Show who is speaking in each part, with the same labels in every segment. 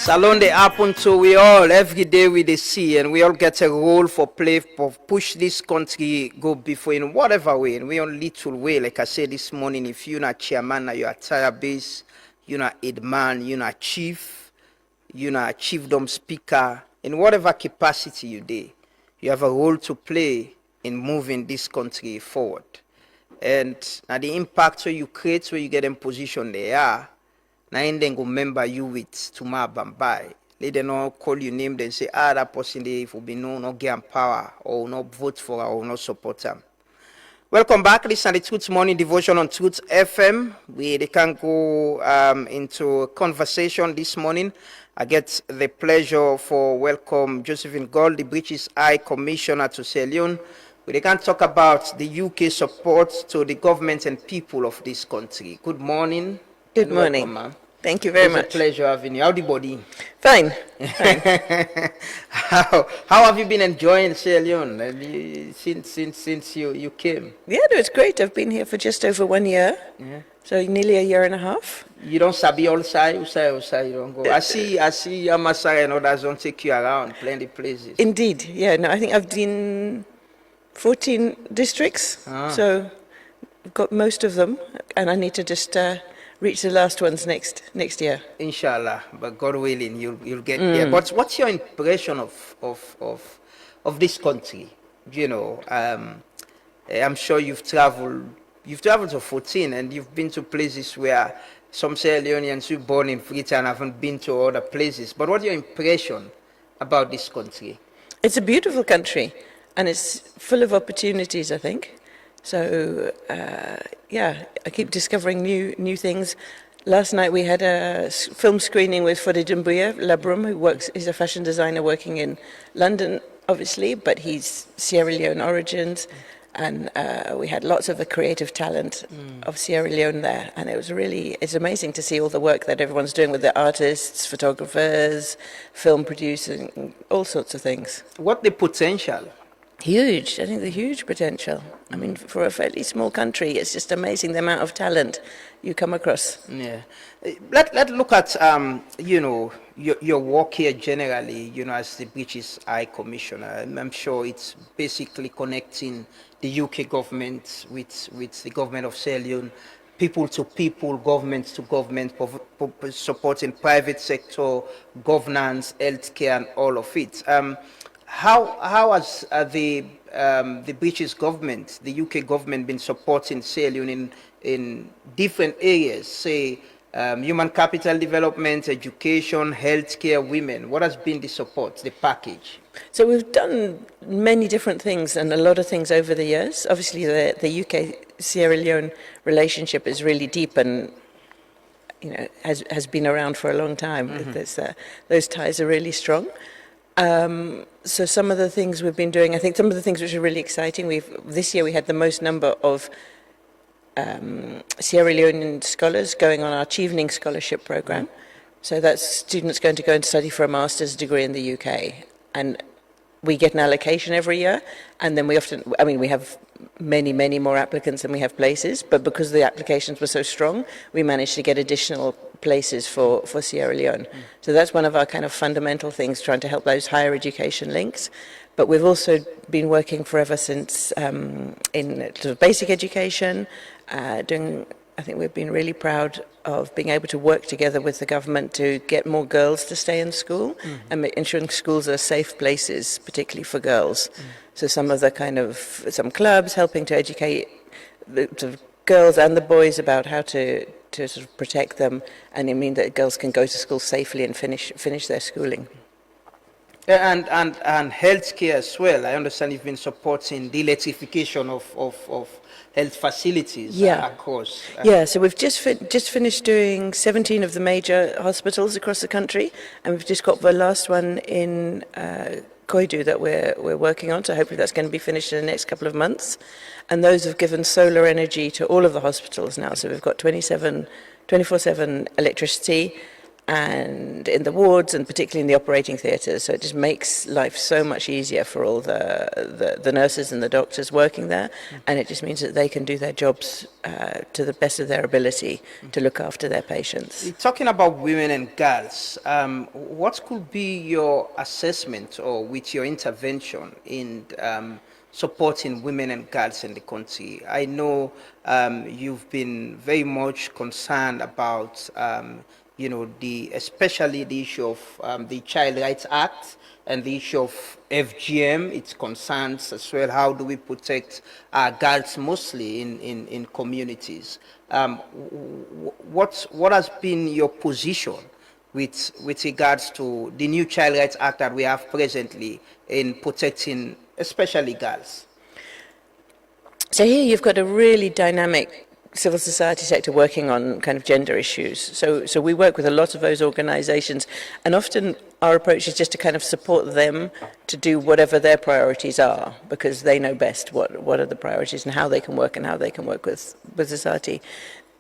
Speaker 1: Salon they happen to we all every day we they see and we all get a role for play for push this country go before in whatever way and we on little way like I said this morning if you're not chairman you're a tire base you're not head man you're not chief you're not chiefdom speaker in whatever capacity you do you have a role to play in moving this country forward and now the impact where you create where you get in position they are. Now, then go remember you with tomorrow Bambai. Let them not call your name, then say, that person there will be no, not get power, or not vote for her, or not support them. Welcome back. This is the Truth Morning Devotion on Truth FM. They can go into a conversation this morning. I get the pleasure for welcome Josephine Gold, the British High Commissioner to Sierra Leone. We can talk about the UK support to the government and people of this country. Good morning.
Speaker 2: Good morning. Welcome, thank you very much.
Speaker 1: It's a pleasure having you. How's the body?
Speaker 2: Fine.
Speaker 1: How have you been enjoying Sierra Leone since you came?
Speaker 2: Yeah, no, it's great. I've been here for just over 1 year. Yeah. So nearly a year and a half.
Speaker 1: You don't sabi all side, you don't go. I see Amasai and others don't take you around plenty places.
Speaker 2: Indeed. Yeah, no, I think I've been 14 districts. So I've got most of them and I need to just reach the last ones next year.
Speaker 1: Inshallah, but God willing, you'll get there. But what's your impression of this country? You know, I'm sure you've traveled to 14 and you've been to places where some Sierra Leoneans who born in Freetown haven't been to other places. But what's your impression about this country?
Speaker 2: It's a beautiful country and it's full of opportunities, I think. So, yeah, I keep discovering new things. Last night we had a film screening with Fode Dumbuya Labrum, he's a fashion designer working in London, obviously, but he's Sierra Leone origins. And we had lots of the creative talent of Sierra Leone there. And it's amazing to see all the work that everyone's doing with the artists, photographers, film producers, all sorts of things.
Speaker 1: What the potential?
Speaker 2: Huge. I think the huge potential. I mean, for a fairly small country, it's just amazing the amount of talent you come across.
Speaker 1: Yeah. Let's look at, your work here generally, as the British High Commissioner. I'm sure it's basically connecting the UK government with the government of Sierra Leone, people to people, government to government, supporting private sector, governance, healthcare, and all of it. How has the British government, the UK government, been supporting Sierra Leone in different areas, say human capital development, education, healthcare, women? What has been the support, the package?
Speaker 2: So we've done many different things and a lot of things over the years. Obviously, the UK-Sierra Leone relationship is really deep and has been around for a long time. Those ties are really strong. So some of the things we've been doing, I think some of the things which are really exciting, this year we had the most number of Sierra Leonean scholars going on our Chevening Scholarship Program. So that's students going to go and study for a master's degree in the UK. And we get an allocation every year, and then we have many more applicants than we have places, but because the applications were so strong, we managed to get additional places for Sierra Leone. So that's one of our kind of fundamental things, trying to help those higher education links. But we've also been working forever since in sort of basic education, I think we've been really proud of being able to work together with the government to get more girls to stay in school and ensuring schools are safe places, particularly for girls. So some clubs helping to educate the sort of girls and the boys about how to sort of protect them, and it means that girls can go to school safely and finish their schooling.
Speaker 1: And healthcare as well. I understand you've been supporting the electrification of health facilities across.
Speaker 2: Yeah, so we've just finished doing 17 of the major hospitals across the country, and we've just got the last one in Koidu that we're working on, so hopefully that's going to be finished in the next couple of months. And those have given solar energy to all of the hospitals now, so we've got 24/7 electricity, and in the wards, and particularly in the operating theatres. So it just makes life so much easier for all the nurses and the doctors working there, and it just means that they can do their jobs to the best of their ability to look after their patients.
Speaker 1: Talking about women and girls, what could be your assessment or with your intervention in supporting women and girls in the country? I know you've been very much concerned about especially the issue of the Child Rights Act and the issue of FGM, its concerns as well. How do we protect our girls mostly in communities? What has been your position with regards to the new Child Rights Act that we have presently in protecting especially girls?
Speaker 2: So here you've got a really dynamic civil society sector working on kind of gender issues. So we work with a lot of those organisations, and often our approach is just to kind of support them to do whatever their priorities are, because they know best what are the priorities and how they can work with society.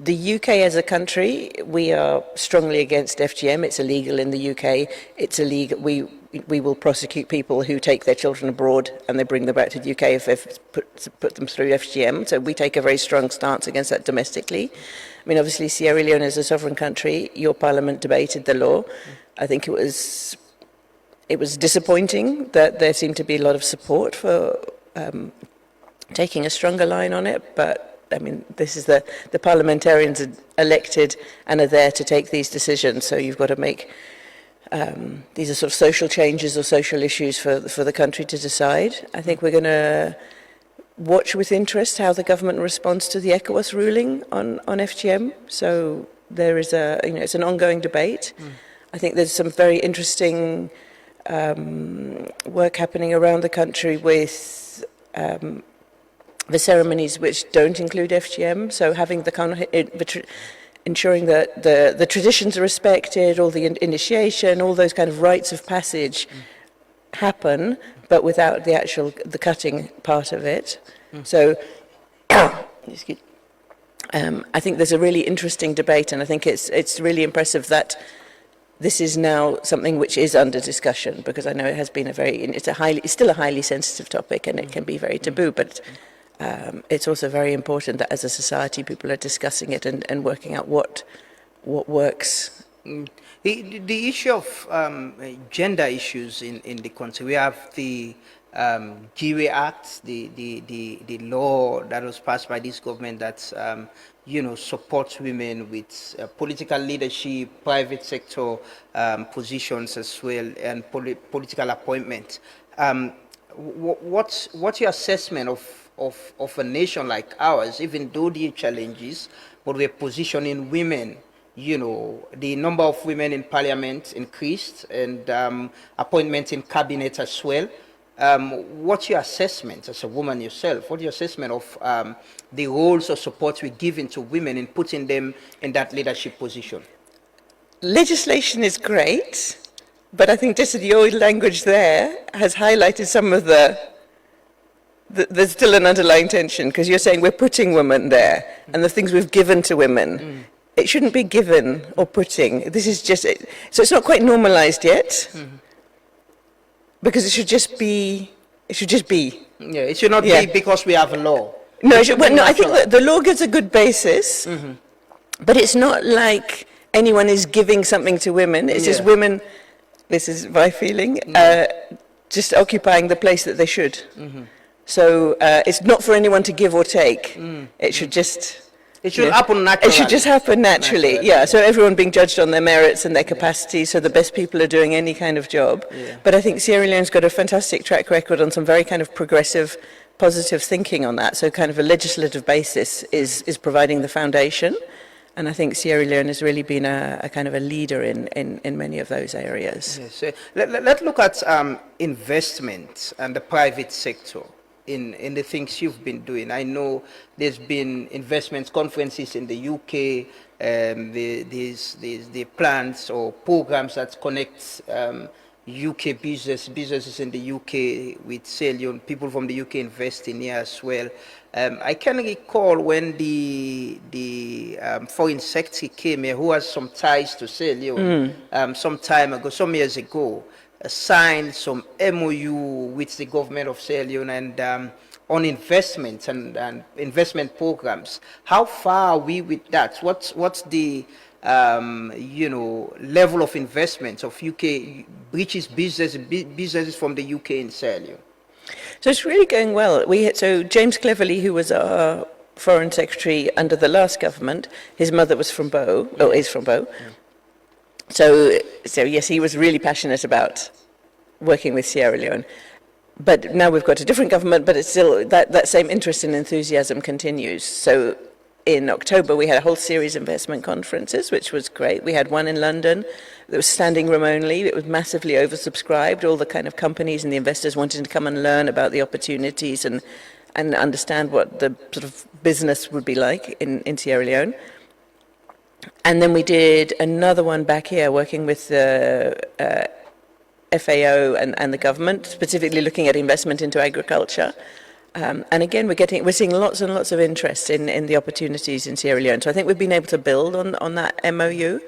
Speaker 2: The UK as a country, we are strongly against FGM. It's illegal in the UK. It's illegal. We will prosecute people who take their children abroad and they bring them back to the UK if they've put them through FGM. So we take a very strong stance against that domestically. I mean, obviously, Sierra Leone is a sovereign country. Your parliament debated the law. I think it was disappointing that there seemed to be a lot of support for taking a stronger line on it, but I mean, this is the parliamentarians are elected and are there to take these decisions. So you've got to make these are sort of social changes or social issues for the country to decide. I think we're going to watch with interest how the government responds to the ECOWAS ruling on FGM. So there is it's an ongoing debate. I think there's some very interesting work happening around the country with the ceremonies which don't include FGM, so having ensuring that the traditions are respected, all the initiation, all those kind of rites of passage happen, but without the cutting part of it. So, I think there's a really interesting debate, and I think it's really impressive that this is now something which is under discussion, because I know it has been it's still a highly sensitive topic, and it can be very taboo, but it's also very important that as a society people are discussing it and working out what works.
Speaker 1: The issue of gender issues in the country, we have the GIRE Act, the law that was passed by this government that supports women with political leadership, private sector positions as well, and political appointment. What's your assessment of a nation like ours, even though there are challenges, but we're positioning women, the number of women in parliament increased, and appointments in cabinet as well. What's your assessment as a woman yourself? What's your assessment of the roles of support we're giving to women in putting them in that leadership position?
Speaker 2: Legislation is great, but I think just the old language there has highlighted some of there's still an underlying tension, because you're saying we're putting women there, and the things we've given to women, it shouldn't be given or putting. This is just so it's not quite normalized yet, because it should just be.
Speaker 1: Yeah, it should not be because we have a law.
Speaker 2: No, I think that the law gives a good basis, but it's not like anyone is giving something to women. It's just women. This is my feeling. Just occupying the place that they should. So it's not for anyone to give or take. It should just...
Speaker 1: It should happen naturally.
Speaker 2: It should just happen naturally, yeah. So everyone being judged on their merits and their capacity, so the best people are doing any kind of job. But I think Sierra Leone's got a fantastic track record on some very kind of progressive, positive thinking on that. So kind of a legislative basis is providing the foundation. And I think Sierra Leone has really been a kind of a leader in many of those areas.
Speaker 1: Yes. Let's look at investment and the private sector in the things you've been doing. I know there's been investment conferences in the UK, the plans or programs that connect UK businesses in the UK with Sierra Leone, people from the UK investing here as well. I can recall when the foreign secretary came here, who has some ties to Sierra Leone, some time ago, some years ago, signed some MOU with the government of Sierra Leone and on investments and investment programs. How far are we with that? What's the level of investments of UK British businesses from the UK in Sierra Leone?
Speaker 2: So it's really going well. So James Cleverly, who was our Foreign Secretary under the last government, his mother was from Bow, or is from Bow. Yeah. So yes, he was really passionate about working with Sierra Leone. But now we've got a different government, but it's still that same interest and enthusiasm continues. So in October, we had a whole series of investment conferences, which was great. We had one in London that was standing room only. It was massively oversubscribed. All the kind of companies and the investors wanted to come and learn about the opportunities and understand what the sort of business would be like in Sierra Leone. And then we did another one back here, working with the FAO and the government, specifically looking at investment into agriculture. And again, we're seeing lots and lots of interest in the opportunities in Sierra Leone. So I think we've been able to build on that MOU,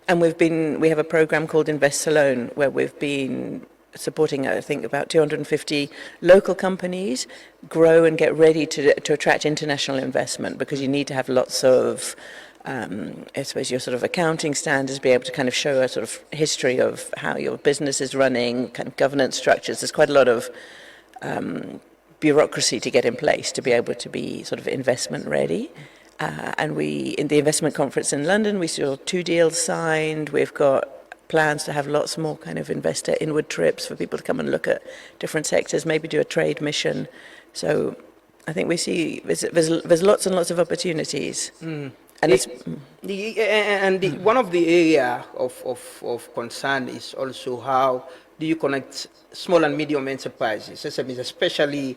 Speaker 2: and we have a program called Invest Alone, where we've been supporting, I think, about 250 local companies grow and get ready to attract international investment, because you need to have lots of I suppose your sort of accounting standards, be able to kind of show a sort of history of how your business is running, kind of governance structures. There's quite a lot of bureaucracy to get in place to be able to be sort of investment ready. And in the investment conference in London, we saw 2 deals signed. We've got plans to have lots more kind of investor inward trips for people to come and look at different sectors, maybe do a trade mission. So I think we see there's lots and lots of opportunities. And
Speaker 1: one of the area of concern is also how do you connect small and medium enterprises, SMEs, especially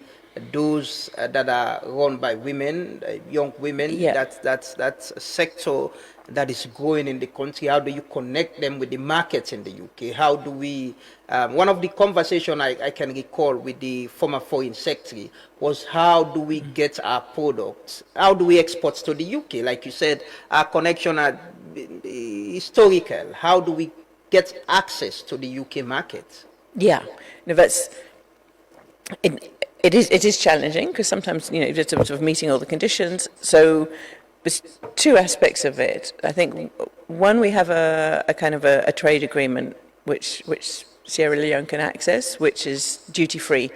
Speaker 1: those that are run by women, young women.
Speaker 2: Yeah.
Speaker 1: That's a sector that is growing in the country. How do you connect them with the markets in the UK? How do we? One of the conversation I can recall with the former foreign secretary was how do we get our products? How do we export to the UK? Like you said, our connection are historical. How do we get access to the UK market?
Speaker 2: Yeah, no, it is challenging, because sometimes you're sort of meeting all the conditions. So there's 2 aspects of it. I think one, we have a kind of a trade agreement which Sierra Leone can access, which is duty free.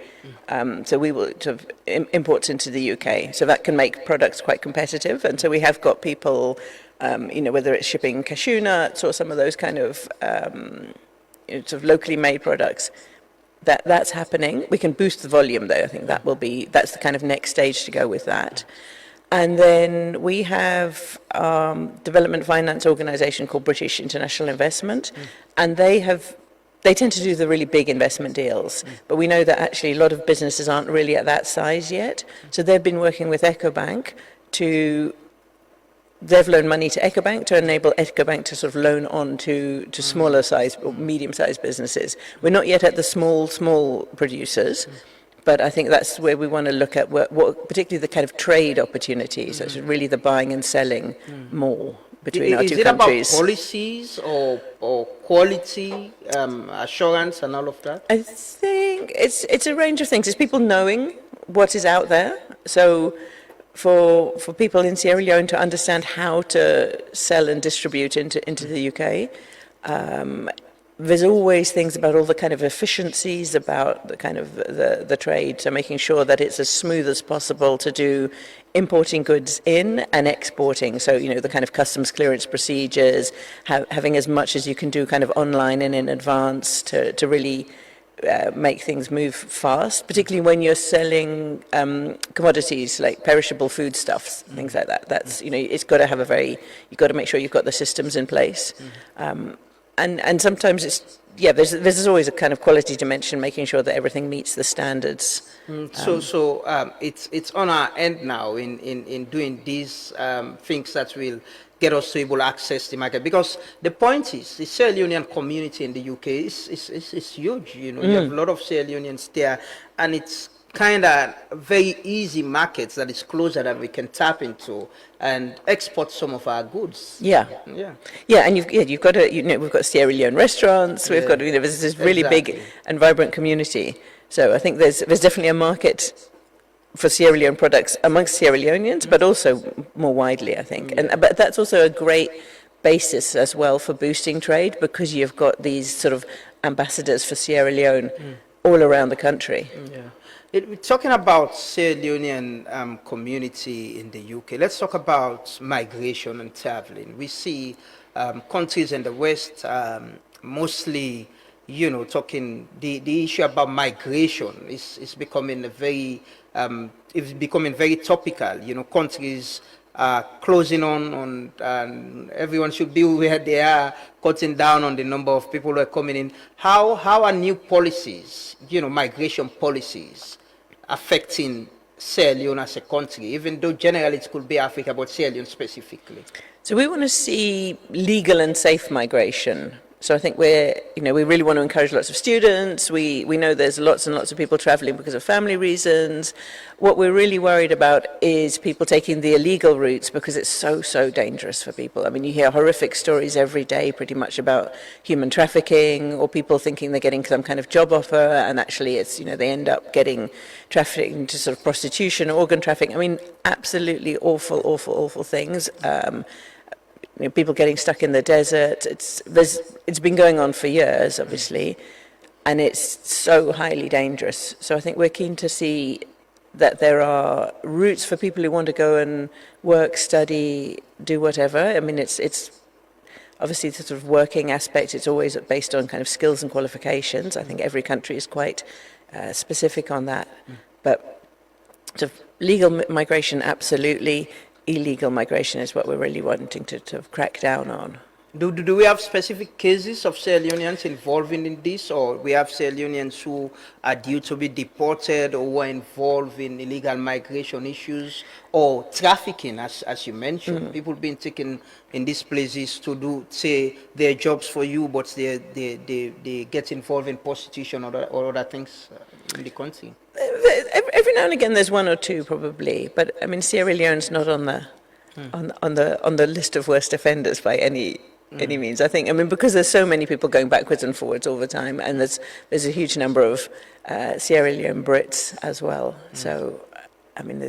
Speaker 2: So we will sort of imports into the UK. So that can make products quite competitive. And so we have got people, whether it's shipping cashew nuts or some of those kind of sort of locally made products, that's happening. We can boost the volume, though. I think that's the kind of next stage to go with that. And then we have development finance organisation called British International Investment, and they tend to do the really big investment deals. But we know that actually a lot of businesses aren't really at that size yet. So they've been working with EcoBank they've loaned money to EcoBank to enable EcoBank to sort of loan on to smaller size or medium sized businesses. We're not yet at the small producers, but I think that's where we want to look at what particularly the kind of trade opportunities, that's really the buying and selling more between our 2 countries.
Speaker 1: Is it about policies or quality assurance and all of that?
Speaker 2: I think it's a range of things. It's people knowing what is out there. So for people in Sierra Leone to understand how to sell and distribute into the UK. There's always things about all the kind of efficiencies about the kind of the trade, so making sure that it's as smooth as possible to do importing goods in and exporting. So, the kind of customs clearance procedures, having as much as you can do kind of online and in advance to really make things move fast, particularly when you're selling commodities like perishable foodstuffs, things like that. That's, it's got to have you've got to make sure you've got the systems in place. And sometimes there's always a kind of quality dimension, making sure that everything meets the standards.
Speaker 1: So it's on our end now in doing these things that will get us to able to access the market, because the point is the Sierra Leonean community in the UK is huge. You have a lot of Sierra Leoneans there, and it's kind of very easy markets that is closer that we can tap into and export some of our goods.
Speaker 2: Yeah.
Speaker 1: Yeah.
Speaker 2: Yeah, and you've got we've got Sierra Leone restaurants, we've got, there's this really big
Speaker 1: Exactly.
Speaker 2: and vibrant community. So I think there's definitely a market for Sierra Leone products amongst Sierra Leoneans, but also more widely, I think. But that's also a great basis as well for boosting trade, because you've got these sort of ambassadors for Sierra Leone all around the country.
Speaker 1: Yeah. We're talking about Sierra Leonean community in the UK. Let's talk about migration and traveling. We see countries in the West mostly, talking the issue about migration is becoming it's becoming very topical. Countries are closing on and everyone should be where they are, cutting down on the number of people who are coming in. How are new policies, migration policies, affecting Sierra Leone as a country, even though generally it could be Africa, but Sierra Leone specifically?
Speaker 2: So we want to see legal and safe migration. So I think we really want to encourage lots of students. We know there's lots and lots of people traveling because of family reasons. What we're really worried about is people taking the illegal routes, because it's so dangerous for people. I mean, you hear horrific stories every day pretty much about human trafficking, or people thinking they're getting some kind of job offer, and actually it's, they end up getting trafficked into sort of prostitution, organ trafficking. I mean, absolutely awful things. People getting stuck in the desert. It's been going on for years, obviously, and it's so highly dangerous. So I think we're keen to see that there are routes for people who want to go and work, study, do whatever. I mean, it's obviously the sort of working aspect. It's always based on kind of skills and qualifications. I think every country is quite specific on that. But sort of legal migration, absolutely. Illegal migration is what we're really wanting to crack down on.
Speaker 1: Do we have specific cases of Sierra Leoneans involving in this, or we have Sierra Leoneans who are due to be deported or who are involved in illegal migration issues or trafficking, as you mentioned, people being taken in these places to do, say, their jobs for you, but they get involved in prostitution or other things in the country?
Speaker 2: Every now and again, there's one or two probably, but I mean, Sierra Leone's not on the list of worst offenders by any means. I think, because there's so many people going backwards and forwards all the time, and there's a huge number of Sierra Leone Brits as well. So, I mean,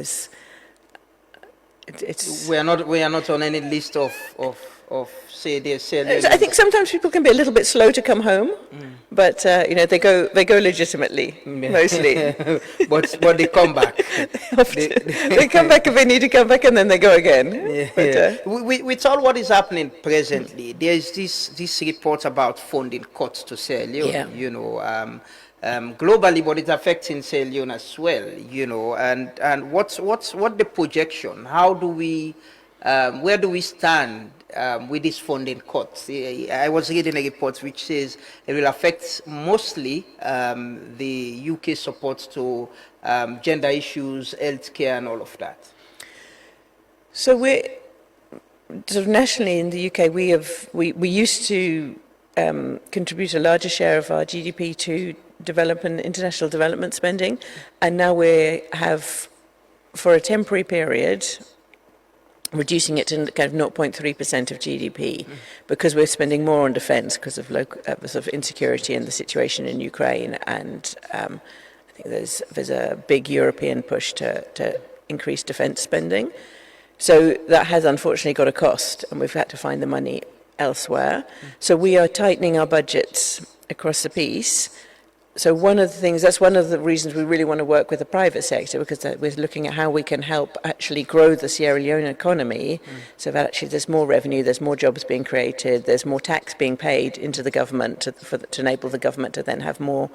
Speaker 1: we are not on any list of say their Sierra Leone.
Speaker 2: I think sometimes people can be a little bit slow to come home, but they go legitimately mostly.
Speaker 1: but they come back.
Speaker 2: They come back if they need to come back, and then they go again.
Speaker 1: With all what is happening presently, there is this report about funding cuts to Sierra Leone. Globally, but it's affecting Sierra Leone as well. And what's the projection? How do we where do we stand with this funding cuts? I was reading a report which says it will affect mostly the UK support to gender issues, healthcare, and all of that.
Speaker 2: So we're sort of nationally in the UK. We used to contribute a larger share of our GDP to international development spending, and now we have, for a temporary period, reducing it to kind of 0.3% of GDP, because we're spending more on defence because of local sort of insecurity and the situation in Ukraine, and I think there's a big European push to increase defence spending. So that has unfortunately got a cost, and we've had to find the money elsewhere. So we are tightening our budgets across the piece. So that's one of the reasons we really want to work with the private sector, because we're looking at how we can help actually grow the Sierra Leone economy, so that actually there's more revenue, there's more jobs being created, there's more tax being paid into the government to enable the government to then have more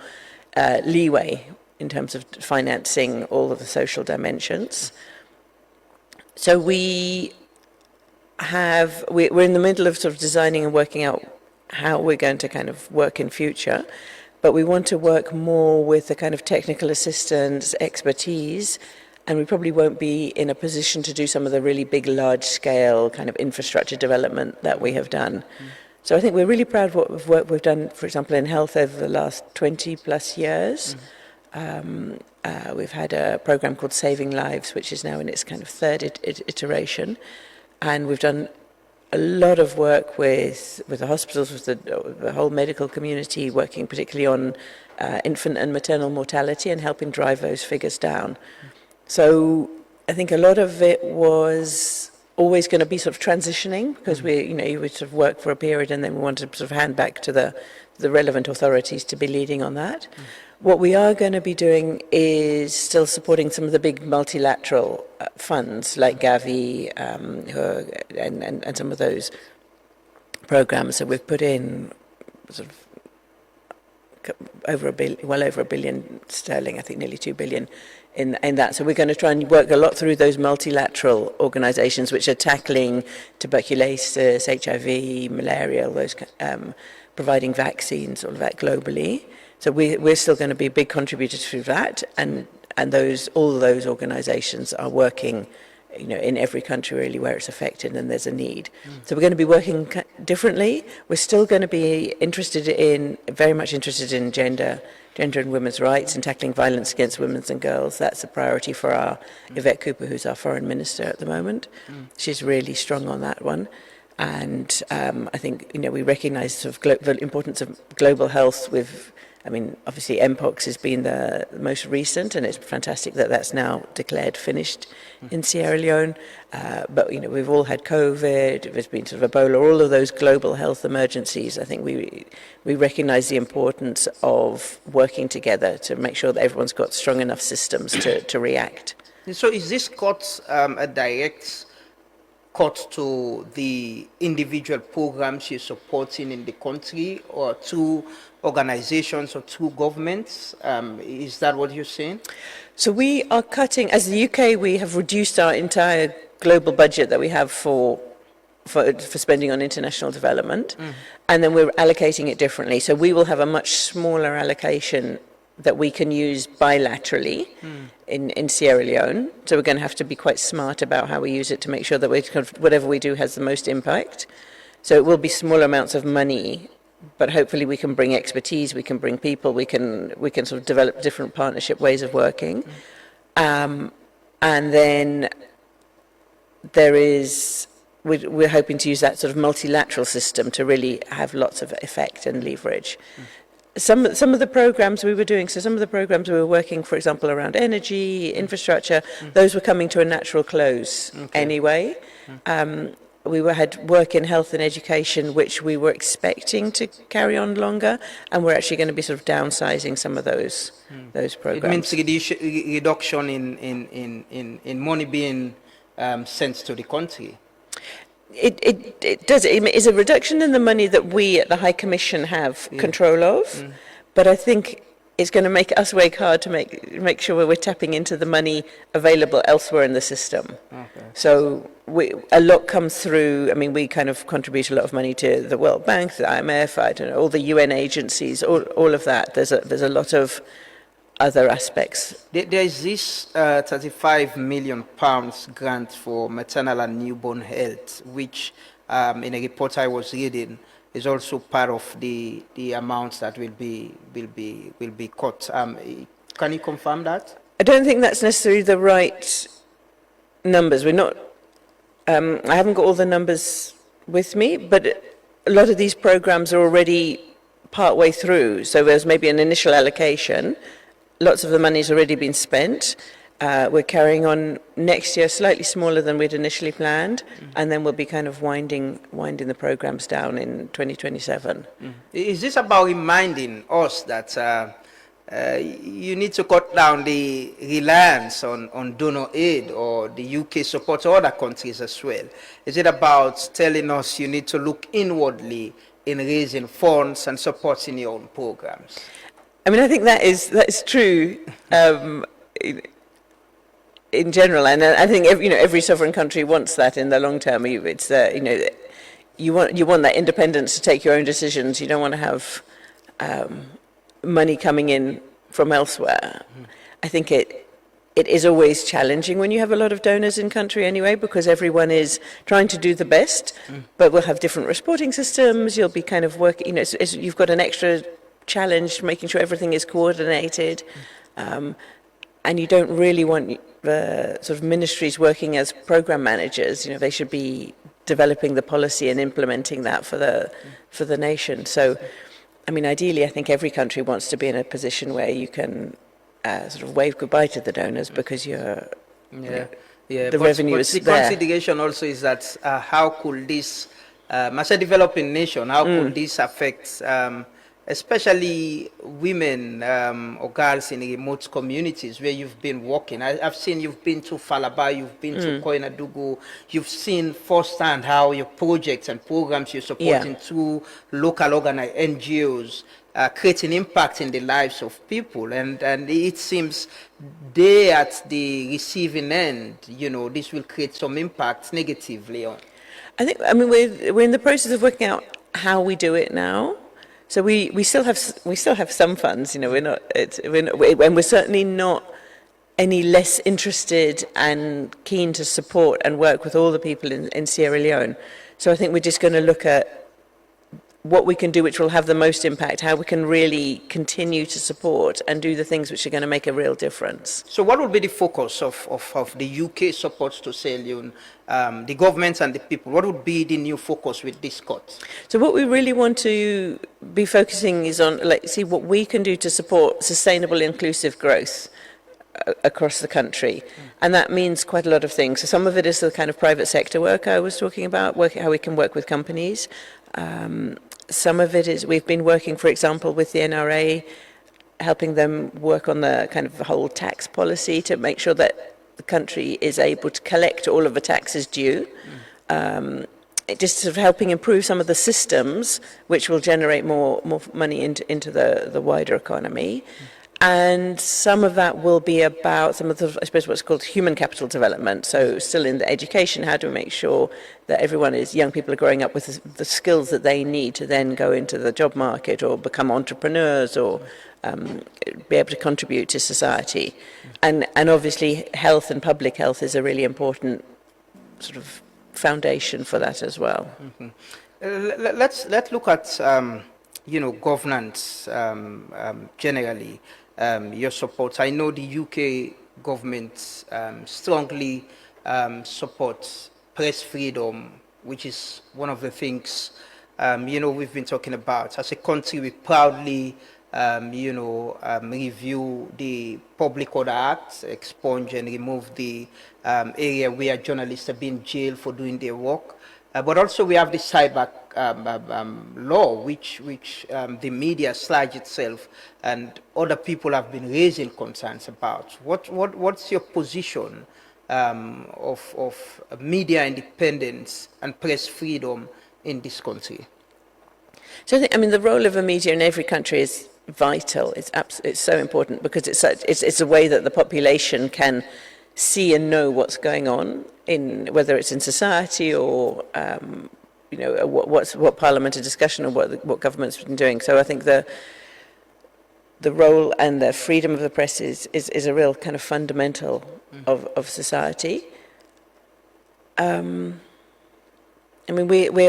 Speaker 2: leeway in terms of financing all of the social dimensions. So we're in the middle of sort of designing and working out how we're going to kind of work in future. But we want to work more with the kind of technical assistance, expertise, and we probably won't be in a position to do some of the really big, large-scale kind of infrastructure development that we have done. So I think we're really proud of what work we've done, for example, in health over the last 20-plus years. We've had a program called Saving Lives, which is now in its kind of third iteration. And we've done a lot of work with the hospitals, with the whole medical community, working particularly on infant and maternal mortality and helping drive those figures down. So I think a lot of it was always going to be sort of transitioning, because you would sort of work for a period and then we wanted to sort of hand back to the relevant authorities to be leading on that. What we are going to be doing is still supporting some of the big multilateral funds like Gavi and some of those programs that we've put in, sort of well over £1 billion sterling, I think nearly 2 billion in that. So we're going to try and work a lot through those multilateral organisations which are tackling tuberculosis, HIV, malaria, all those, providing vaccines, all of that globally. So we're still going to be big contributors through that, and all those organisations are working, in every country really where it's affected and there's a need. So we're going to be working differently. We're still going to be very much interested in gender and women's rights and tackling violence against women and girls. That's a priority for our Yvette Cooper, who's our foreign minister at the moment. She's really strong on that one. And I think, we recognise sort of the importance of global health obviously Mpox has been the most recent, and it's fantastic that that's now declared finished in Sierra Leone. But, we've all had COVID, there's been sort of Ebola, all of those global health emergencies. I think we recognise the importance of working together to make sure that everyone's got strong enough systems to react.
Speaker 1: So is this cut a direct cut to the individual programs you're supporting in the country, or to organizations or to governments? Is that what you're saying?
Speaker 2: So we are cutting, as the UK, we have reduced our entire global budget that we have for spending on international development, and then we're allocating it differently. So we will have a much smaller allocation that we can use bilaterally in Sierra Leone. So we're going to have to be quite smart about how we use it to make sure that whatever we do has the most impact. So it will be small amounts of money, but hopefully we can bring expertise, we can bring people, we can sort of develop different partnership ways of working. And then we're hoping to use that sort of multilateral system to really have lots of effect and leverage. Some of the programs we were doing, so some of the programs we were working, for example, around energy, infrastructure, those were coming to a natural close anyway. We had work in health and education, which we were expecting to carry on longer, and we're actually going to be sort of downsizing some of those programs.
Speaker 1: It means reduction in money being sent to the country.
Speaker 2: It does. It is a reduction in the money that we at the High Commission have control of, but I think it's going to make us work hard to make sure we're tapping into the money available elsewhere in the system. Okay. So a lot comes through. We kind of contribute a lot of money to the World Bank, the IMF, all the UN agencies, all of that. There's a lot of other aspects.
Speaker 1: There is this £35 million grant for maternal and newborn health, which in a report I was reading is also part of the amounts that will be cut. Can you confirm that?
Speaker 2: I don't think that's necessarily the right numbers. We're not. I haven't got all the numbers with me, but a lot of these programs are already part way through. So there's maybe an initial allocation. Lots of the money's already been spent. We're carrying on next year slightly smaller than we'd initially planned, and then we'll be kind of winding the programs down in 2027.
Speaker 1: Is this about reminding us that you need to cut down the reliance on donor aid or the UK support to other countries as well? Is it about telling us you need to look inwardly in raising funds and supporting your own programs?
Speaker 2: I think that is true in general, and I think every sovereign country wants that in the long term. It's you want that independence to take your own decisions. You don't want to have money coming in from elsewhere. I think it is always challenging when you have a lot of donors in country anyway, because everyone is trying to do the best, but we'll have different reporting systems. You'll be kind of working. You've got an extra challenge making sure everything is coordinated. And you don't really want the sort of ministries working as program managers. They should be developing the policy and implementing that for the nation. So, ideally, I think every country wants to be in a position where you can sort of wave goodbye to the donors because you're the revenue is
Speaker 1: the
Speaker 2: there.
Speaker 1: consideration also is that how could this, as a developing nation, how could this affect especially women or girls in remote communities where you've been working? I've seen you've been to Falaba, you've been to Koinadugu, you've seen firsthand how your projects and programs you're supporting through local NGOs creating impact in the lives of people, and it seems they at the receiving end, this will create some impact negatively on.
Speaker 2: I think, we're in the process of working out how we do it now. So we still have some funds, and we're certainly not any less interested and keen to support and work with all the people in Sierra Leone. So I think we're just going to look at what we can do which will have the most impact, how we can really continue to support and do the things which are going to make a real difference.
Speaker 1: So what will be the focus of the UK support to Sierra Leone, the governments and the people? What would be the new focus with this cut?
Speaker 2: So what we really want to be focusing is on, see what we can do to support sustainable inclusive growth across the country. And that means quite a lot of things. So some of it is the kind of private sector work I was talking about, how we can work with companies. Some of it is we've been working, for example, with the NRA, helping them work on the kind of whole tax policy to make sure that the country is able to collect all of the taxes due. Just sort of helping improve some of the systems which will generate more money into the wider economy. And some of that will be about some of the, I suppose, what's called human capital development. So still in the education, how do we make sure that young people are growing up with the skills that they need to then go into the job market or become entrepreneurs or be able to contribute to society. And obviously health and public health is a really important sort of foundation for that as well.
Speaker 1: Let's look at governance generally. Your support. I know the UK government strongly supports press freedom, which is one of the things we've been talking about. As a country, we proudly review the Public Order Act, expunge and remove the area where journalists are being jailed for doing their work. But also we have the cyber law, which the media sludge itself and other people have been raising concerns about. What's your position of media independence and press freedom in this country?
Speaker 2: So I think, the role of a media in every country is vital. It's so important because it's a way that the population can see and know what's going on whether it's in society or what parliamentary discussion or what government's been doing. So I think the role and the freedom of the press is a real kind of fundamental of society. We're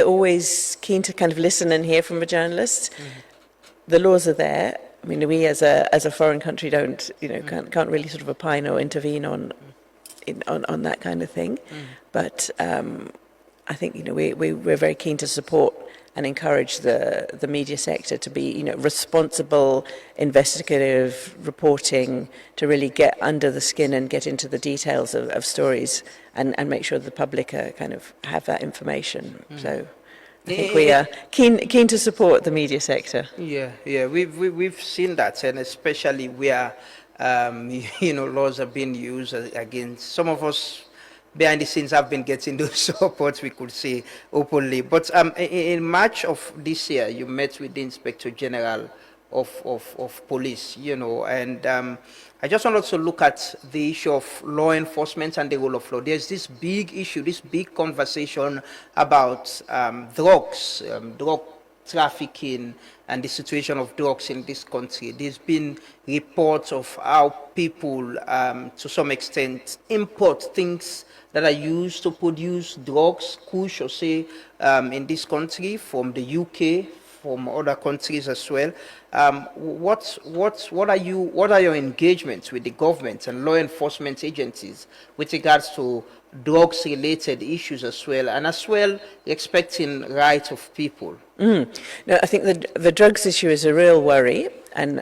Speaker 2: always keen to kind of listen and hear from a journalist. The laws are there. We as a foreign country don't can't really sort of opine or intervene on that kind of thing. But I think we're very keen to support and encourage the media sector to be responsible, investigative reporting, to really get under the skin and get into the details of stories and make sure the public kind of have that information. So I think we are keen to support the media sector.
Speaker 1: Yeah, we've seen that, and especially where laws are being used against some of us. Behind the scenes, have been getting those supports, we could say openly. But in March of this year, you met with the Inspector General of Police, and I just wanted to look at the issue of law enforcement and the role of law. There's this big issue, this big conversation about drugs, drug trafficking and the situation of drugs in this country. There's been reports of how people, to some extent, import things that are used to produce drugs, kush or say, in this country from the UK, from other countries as well. What are your engagements with the government and law enforcement agencies with regards to drugs-related issues as well, and as well respecting rights of people?
Speaker 2: No, I think the drugs issue is a real worry, and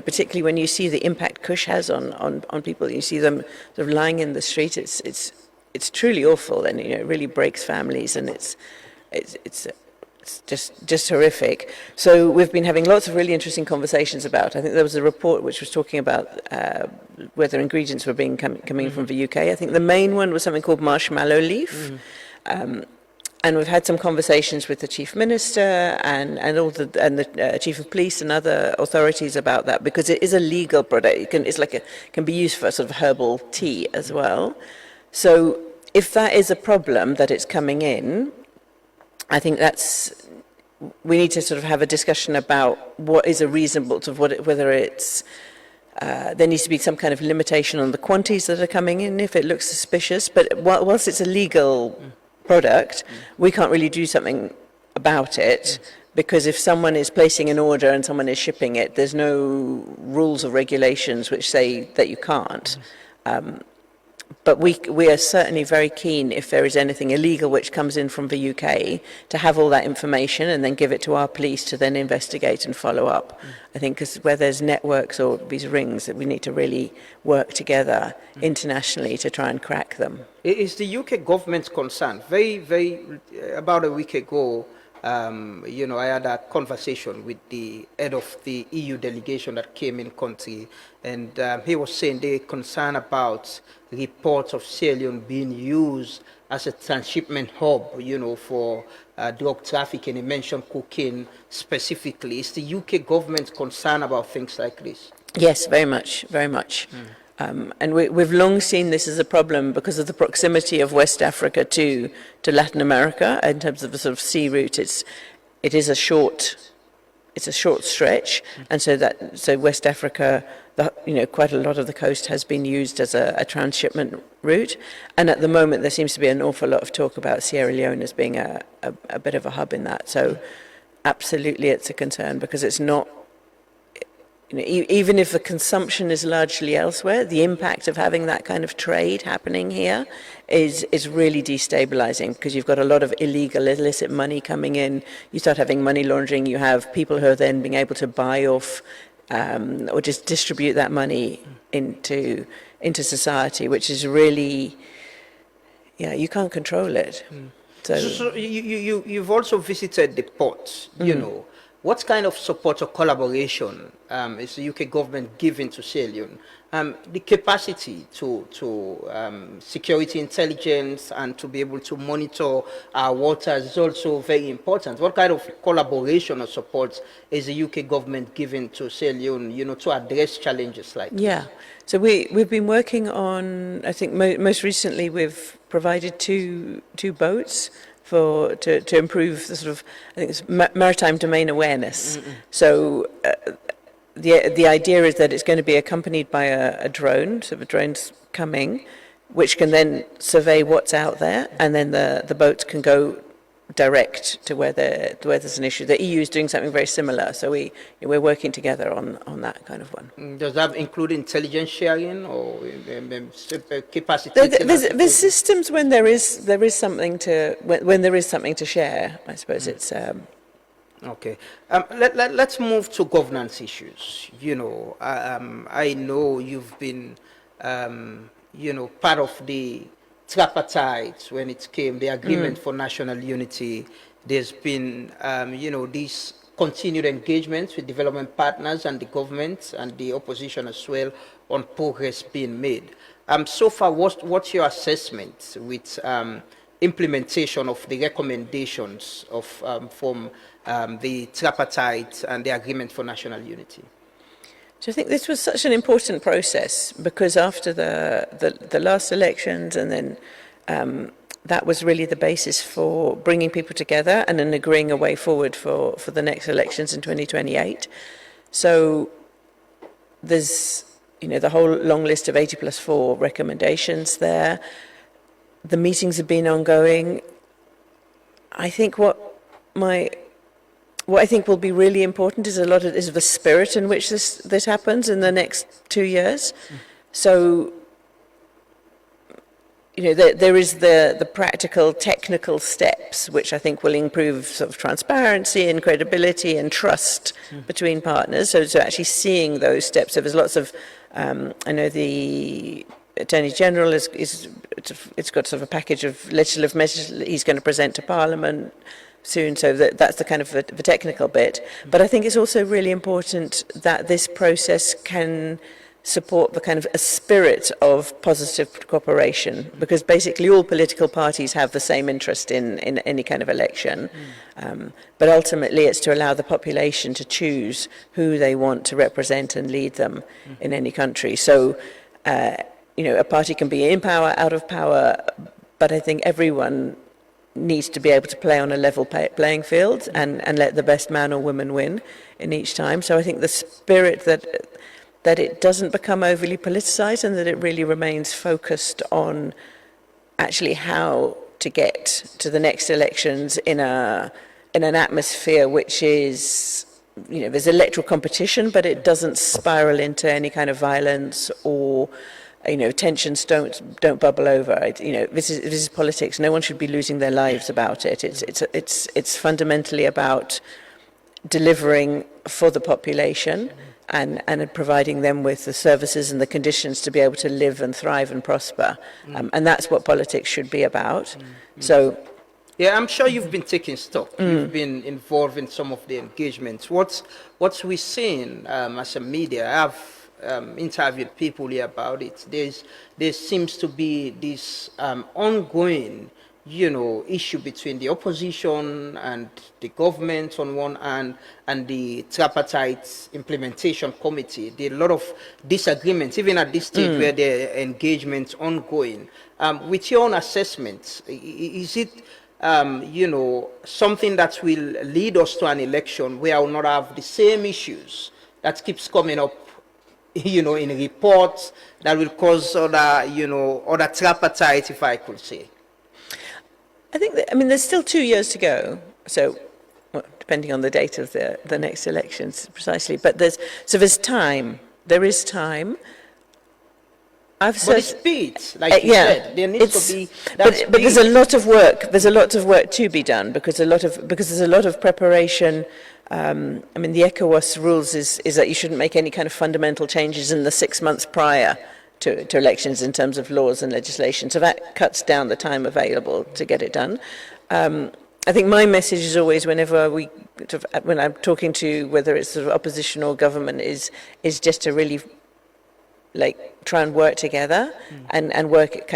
Speaker 2: particularly when you see the impact Kush has on people, you see them sort of lying in the street. It's truly awful, and it really breaks families, and it's just horrific. So we've been having lots of really interesting conversations about. I think there was a report which was talking about whether ingredients were coming from the UK. I think the main one was something called marshmallow leaf. And we've had some conversations with the Chief Minister and the Chief of Police and other authorities about that, because it is a legal product. It can be used for sort of herbal tea as well. So if that is a problem that it's coming in, I think we need to sort of have a discussion about what is a reasonable, whether it's there needs to be some kind of limitation on the quantities that are coming in if it looks suspicious. But whilst it's a legal product, we can't really do something about it, because if someone is placing an order and someone is shipping it, there's no rules or regulations which say that you can't. But we are certainly very keen, if there is anything illegal which comes in from the UK, to have all that information and then give it to our police to then investigate and follow up. I think because where there's networks or these rings, that we need to really work together internationally to try and crack them.
Speaker 1: Is the UK government concerned? About a week ago, I had a conversation with the head of the EU delegation that came in country, and he was saying they're concerned about reports of Sierra Leone being used as a transshipment hub, for drug trafficking. He mentioned cocaine specifically. Is the UK government concerned about things like this?
Speaker 2: Yes, very much, very much. And we've long seen this as a problem because of the proximity of West Africa to Latin America in terms of the sort of sea route. It is a short stretch, and so West Africa, quite a lot of the coast has been used as a transshipment route. And at the moment, there seems to be an awful lot of talk about Sierra Leone as being a bit of a hub in that. So, absolutely, it's a concern, because it's not. Even if the consumption is largely elsewhere, the impact of having that kind of trade happening here is really destabilizing, because you've got a lot of illegal, illicit money coming in. You start having money laundering. You have people who are then being able to buy off or just distribute that money into society, which is really, you can't control it.
Speaker 1: So you've also visited the ports, What kind of support or collaboration is the UK government giving to Sierra Leone? The capacity to security intelligence and to be able to monitor our waters is also very important. What kind of collaboration or support is the UK government giving to Sierra Leone, to address challenges like this?
Speaker 2: So we've been working on, I think most recently we've provided two boats to improve the sort of, I think it's maritime domain awareness. So the idea is that it's going to be accompanied by a drone, so the drone's coming, which can then survey what's out there, and then the boats can go direct to where there's an issue. The EU is doing something very similar, so we're working together on that kind of one.
Speaker 1: Does that include intelligence sharing or capacity?
Speaker 2: There's systems when there is something to share. I suppose it's.
Speaker 1: Okay. Let's move to governance issues. I know you've been, part of the tripartite when it came, the Agreement for National Unity. There's been, these continued engagements with development partners and the government and the opposition as well on progress being made. So far, what's your assessment with implementation of the recommendations of from the tripartite and the Agreement for National Unity?
Speaker 2: So I think this was such an important process, because after the last elections, and then that was really the basis for bringing people together and then agreeing a way forward for the next elections in 2028. So there's the whole long list of 80+4 recommendations there. The meetings have been ongoing. I think what my what I think will be really important is is the spirit in which this happens in the next 2 years. So, there is the practical, technical steps, which I think will improve sort of transparency and credibility and trust between partners. So actually seeing those steps. So there's lots of, I know the Attorney General it's got sort of a package of legislative measures he's going to present to Parliament soon, so that's the kind of the technical bit. But I think it's also really important that this process can support the kind of a spirit of positive cooperation, because basically all political parties have the same interest in any kind of election. But ultimately it's to allow the population to choose who they want to represent and lead them in any country. So, a party can be in power, out of power, but I think everyone needs to be able to play on a level playing field and let the best man or woman win in each time. So I think the spirit that it doesn't become overly politicized and that it really remains focused on actually how to get to the next elections in an atmosphere which is, there's electoral competition, but it doesn't spiral into any kind of violence or, tensions don't bubble over. This is politics. No one should be losing their lives about it. It's fundamentally about delivering for the population and providing them with the services and the conditions to be able to live and thrive and prosper. And that's what politics should be about. So,
Speaker 1: yeah, I'm sure you've been taking stock. You've been involved in some of the engagements. What's we seeing as a media? I've interviewed people here about it. There seems to be this ongoing issue between the opposition and the government on one hand and the tripartite implementation committee. There are a lot of disagreements, even at this stage where there are engagements ongoing. With your own assessment, is it something that will lead us to an election where I will not have the same issues that keeps coming up in reports that will cause other tripartite, if I could say?
Speaker 2: I think there's still 2 years to go. So, depending on the date of the next elections, precisely. But there's time. There is time.
Speaker 1: But it's speed, like you said. There needs to be that
Speaker 2: but there's a lot of work. There's a lot of work to be done because there's a lot of preparation. The ECOWAS rules is that you shouldn't make any kind of fundamental changes in the 6 months prior to elections in terms of laws and legislation. So that cuts down the time available to get it done. I think my message is always, when I'm talking to whether it's sort of opposition or government, is just to really try and work together and work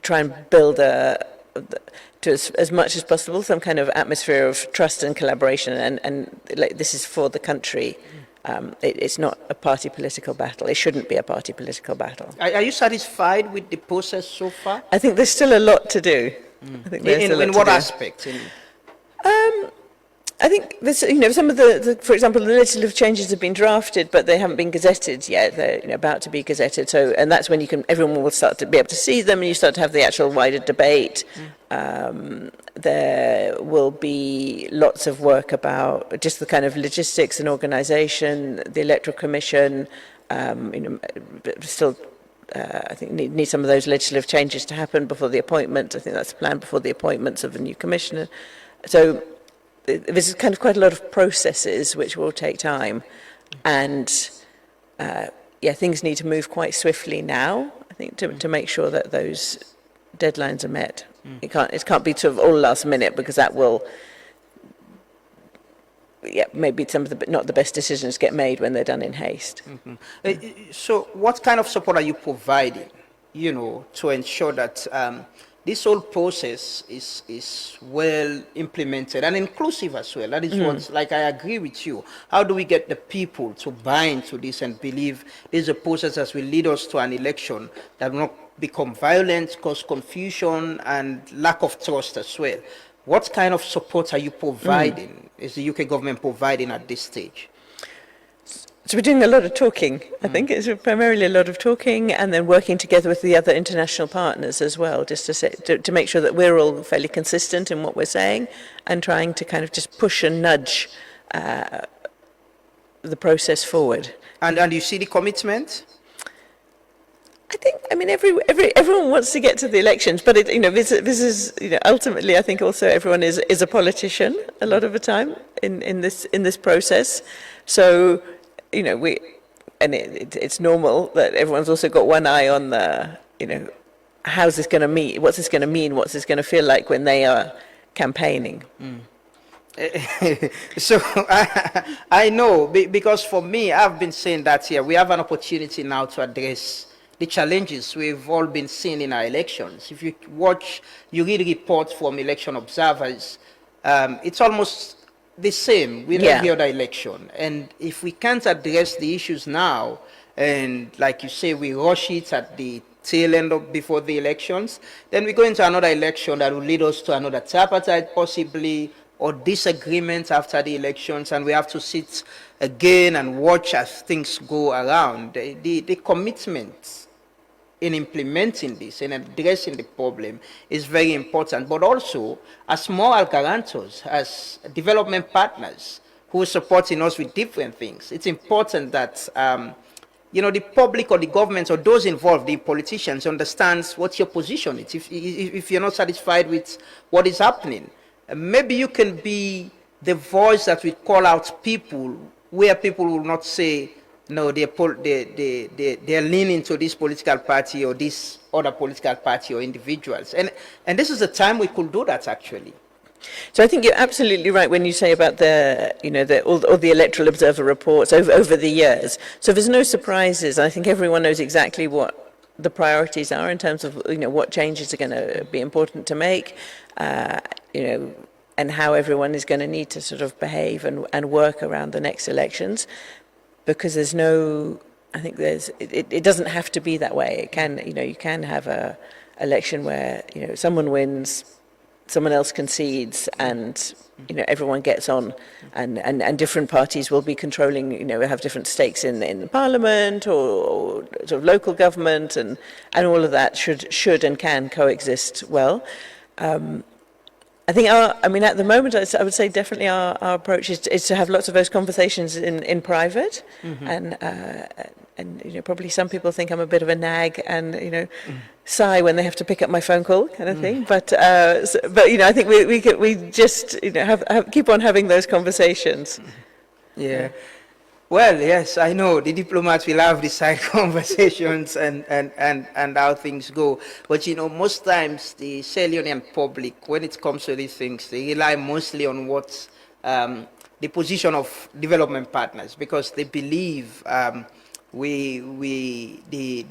Speaker 2: try and build to as much as possible some kind of atmosphere of trust and collaboration, and this is for the country. It's not a party political battle. It shouldn't be a party political battle.
Speaker 1: Are you satisfied with the process so far?
Speaker 2: I think there's still a lot to do. I think
Speaker 1: in what aspects?
Speaker 2: I think there's, some of for example, the legislative changes have been drafted, but they haven't been gazetted yet. They're about to be gazetted. So, and that's when everyone will start to be able to see them, and you start to have the actual wider debate. There will be lots of work about just the kind of logistics and organisation, the Electoral Commission. Still, I think need some of those legislative changes to happen before the appointment. I think that's planned before the appointments of a new commissioner. So there's kind of quite a lot of processes which will take time, and things need to move quite swiftly now, I think, to make sure that those deadlines are met. It can't be sort of all last minute, because that will maybe some of not the best decisions get made when they're done in haste.
Speaker 1: So what kind of support are you providing, to ensure that this whole process is well implemented and inclusive as well? That is what, I agree with you. How do we get the people to buy into this and believe this is a process that will lead us to an election that will not become violent, cause confusion and lack of trust as well? What kind of support are you providing, is the UK government providing at this stage?
Speaker 2: So we're doing a lot of talking. I think it's primarily a lot of talking, and then working together with the other international partners as well, just to make sure that we're all fairly consistent in what we're saying, and trying to kind of just push and nudge the process forward.
Speaker 1: And you see the commitment?
Speaker 2: I mean, everyone wants to get to the elections, but this is ultimately, I think also everyone is a politician a lot of the time in this process. So it's normal that everyone's also got one eye on the how's this going to mean, what's this going to mean, what's this going to feel like when they are campaigning.
Speaker 1: So I know, because for me, I've been saying that here we have an opportunity now to address the challenges we've all been seeing in our elections. If you read reports from election observers, it's almost the same with every other election. And if we can't address the issues now, and like you say, we rush it at the tail end of before the elections, then we go into another election that will lead us to another tripartite possibly, or disagreement after the elections, and we have to sit again and watch as things go around. The commitment in implementing this and addressing the problem is very important, but also as moral guarantors, as development partners who are supporting us with different things, it's important that the public or the government or those involved, the politicians, understands what your position is. If you're not satisfied with what is happening, maybe you can be the voice that will call out people where people will not say, no, they're leaning to this political party or this other political party or individuals. And this is the time we could do that, actually.
Speaker 2: So I think you're absolutely right when you say about all the electoral observer reports over the years. So there's no surprises. I think everyone knows exactly what the priorities are in terms of what changes are going to be important to make, and how everyone is going to need to sort of behave and work around the next elections. Because it doesn't have to be that way. It can, you can have a election where, someone wins, someone else concedes, and, everyone gets on, and different parties will be controlling, have different stakes in parliament or sort of local government, and all of that should and can coexist well. I think at the moment, I would say definitely our approach is to have lots of those conversations in private, and probably some people think I'm a bit of a nag and sigh when they have to pick up my phone call kind of thing. But I think we just keep on having those conversations.
Speaker 1: Yeah. Well, yes, I know the diplomats will have the side conversations and how things go. But, most times the Sierra Leonean public, when it comes to these things, they rely mostly on what's the position of development partners, because they believe, the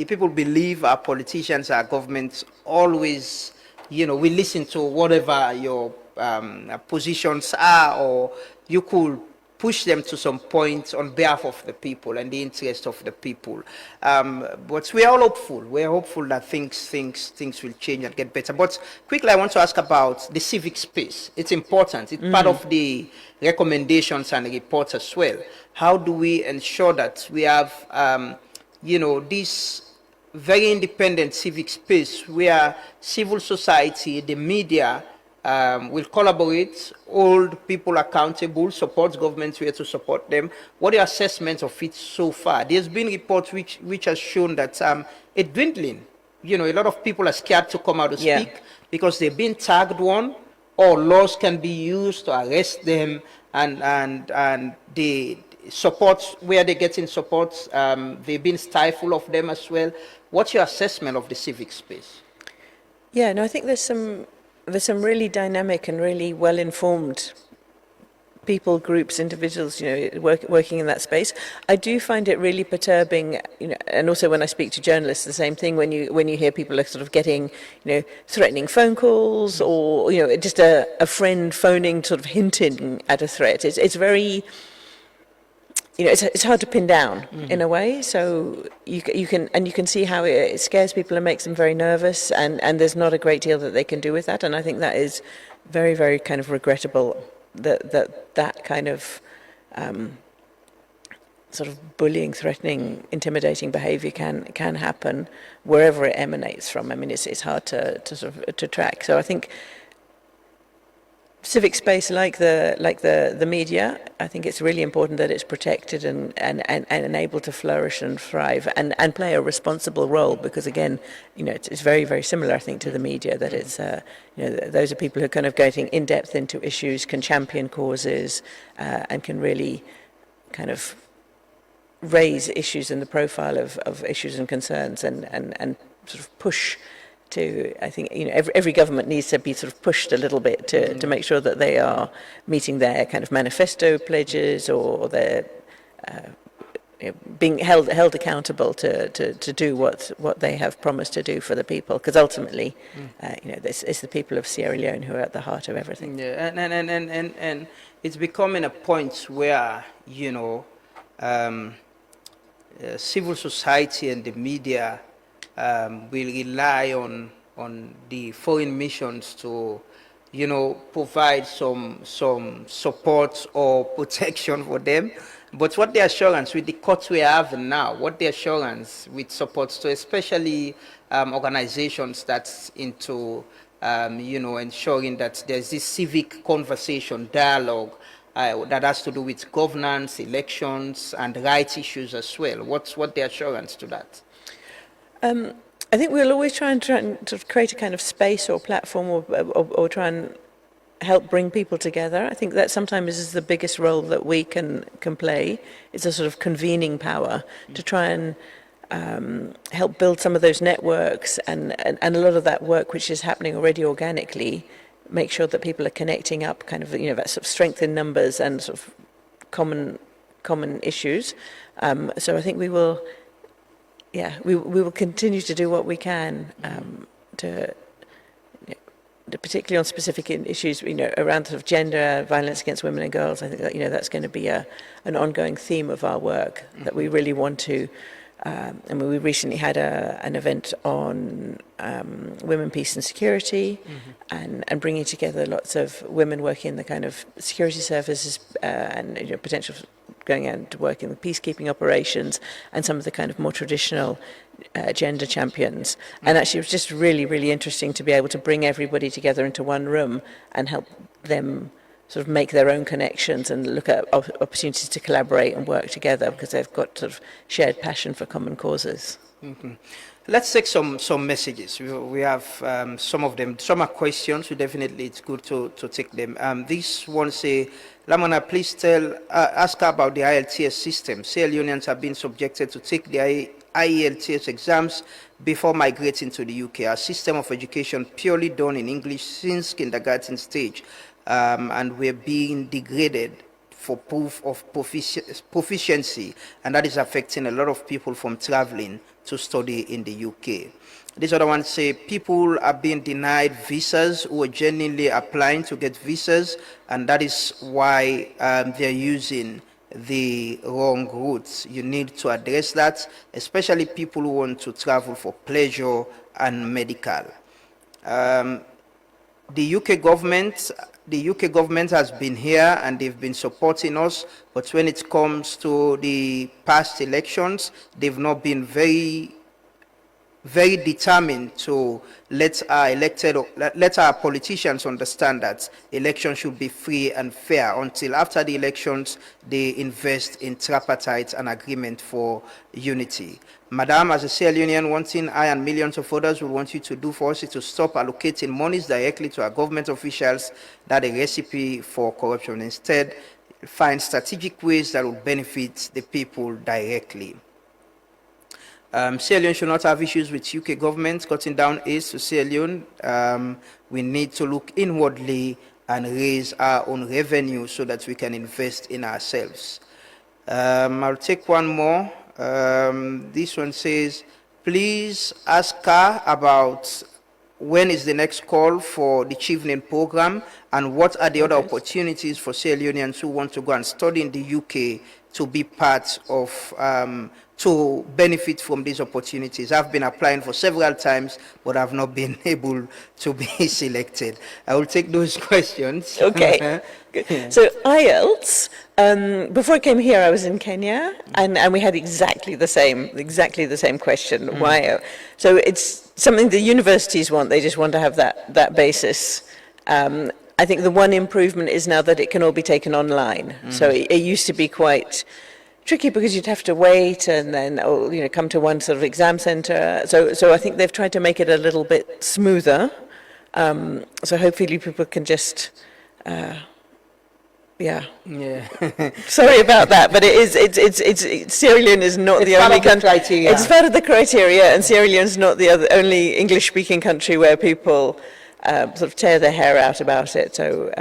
Speaker 1: people believe our politicians, our governments always, we listen to whatever your positions are, or you could push them to some point on behalf of the people and the interest of the people. But we are all hopeful. We are hopeful that things will change and get better. But quickly, I want to ask about the civic space. It's important. It's part of the recommendations and the reports as well. How do we ensure that we have, this very independent civic space where civil society, the media, will collaborate, hold people accountable, support governments where to support them? What are your assessments of it so far? There's been reports which has shown that it's dwindling. A lot of people are scared to come out to speak because they've been tagged one, or laws can be used to arrest them, and the support, where they're getting support, they've been stifled of them as well. What's your assessment of the civic space?
Speaker 2: Yeah, no, I think there's some really dynamic and really well-informed people, groups, individuals, working in that space. I do find it really perturbing, and also when I speak to journalists, the same thing. When you hear people are sort of getting, threatening phone calls, or just a friend phoning, sort of hinting at a threat. It's very, it's hard to pin down in a way. So you can see how it scares people and makes them very nervous, and there's not a great deal that they can do with that. And I think that is very, very kind of regrettable that kind of sort of bullying, threatening, intimidating behaviour can happen wherever it emanates from. I mean, it's hard to sort of to track. So I think civic space, like the media, I think it's really important that it's protected and able to flourish and thrive and play a responsible role, because again, it's very, very similar, I think, to the media, that it's those are people who are kind of getting in depth into issues, can champion causes, and can really kind of raise issues in the profile of issues and concerns, and sort of push to, I think, every government needs to be sort of pushed a little bit to make sure that they are meeting their kind of manifesto pledges, or they're being held accountable to do what they have promised to do for the people, because ultimately, it's the people of Sierra Leone who are at the heart of everything.
Speaker 1: Yeah, and it's becoming a point where civil society and the media will rely on the foreign missions to, provide some support or protection for them. But what the assurance with the cuts we have now, what the assurance with support to especially organizations that's into, ensuring that there's this civic conversation, dialogue, that has to do with governance, elections, and rights issues as well. What's the assurance to that?
Speaker 2: I think we'll always try and sort of create a kind of space or platform, or try and help bring people together. I think that sometimes is the biggest role that we can play. It's a sort of convening power to try and help build some of those networks, and a lot of that work which is happening already organically, make sure that people are connecting up, kind of, that sort of strength in numbers and sort of common issues. So I think we will continue to do what we can to particularly on specific issues, around sort of gender, violence against women and girls. I think that, that's going to be an ongoing theme of our work, that we really want to. We recently had an event on women, peace and security, and bringing together lots of women working in the kind of security services, and potential going out to work in the peacekeeping operations, and some of the kind of more traditional gender champions. And actually it was just really, really interesting to be able to bring everybody together into one room and help them sort of make their own connections and look at opportunities to collaborate and work together, because they've got sort of shared passion for common causes.
Speaker 1: Let's take some messages. We have some of them. Some are questions, so definitely it's good to take them. This one say, Lamana, please ask her about the IELTS system. Sierra Leoneans have been subjected to take the IELTS exams before migrating to the UK. Our system of education purely done in English since kindergarten stage, and we're being degraded for proof of proficiency, and that is affecting a lot of people from traveling to study in the UK. This other one say people are being denied visas who are genuinely applying to get visas, and that is why they're using the wrong routes. You need to address that, especially people who want to travel for pleasure and medical. The UK government has been here and they've been supporting us, but when it comes to the past elections, they've not been very determined to let our politicians understand that elections should be free and fair. Until after the elections, they invest in tripartite and agreement for unity. Madam, as a Sierra Leonean, one thing I and millions of others will want you to do for us is to stop allocating monies directly to our government officials. That a recipe for corruption. Instead, find strategic ways that will benefit the people directly. Sierra Leone should not have issues with UK government cutting down aid to Sierra Leone. We need to look inwardly and raise our own revenue so that we can invest in ourselves. I'll take one more. This one says, please ask her about when is the next call for the Chevening program, and what are the other opportunities for Sierra Leoneans who want to go and study in the UK to be part of, to benefit from these opportunities. I've been applying for several times, but I've not been able to be selected. I will take those questions.
Speaker 2: Okay. Yeah. So IELTS, Before I came here, I was in Kenya, and we had exactly the same question. Why? So it's something the universities want. They just want to have that basis. I think the one improvement is now that it can all be taken online. So it used to be quite tricky because you'd have to wait and then come to one sort of exam center. So I think they've tried to make it a little bit smoother. So hopefully people can just. Yeah. Sorry about that, but Sierra Leone is not the only country. It's part of the criteria, and Sierra Leone is not the only English-speaking country where people sort of tear their hair out about it. So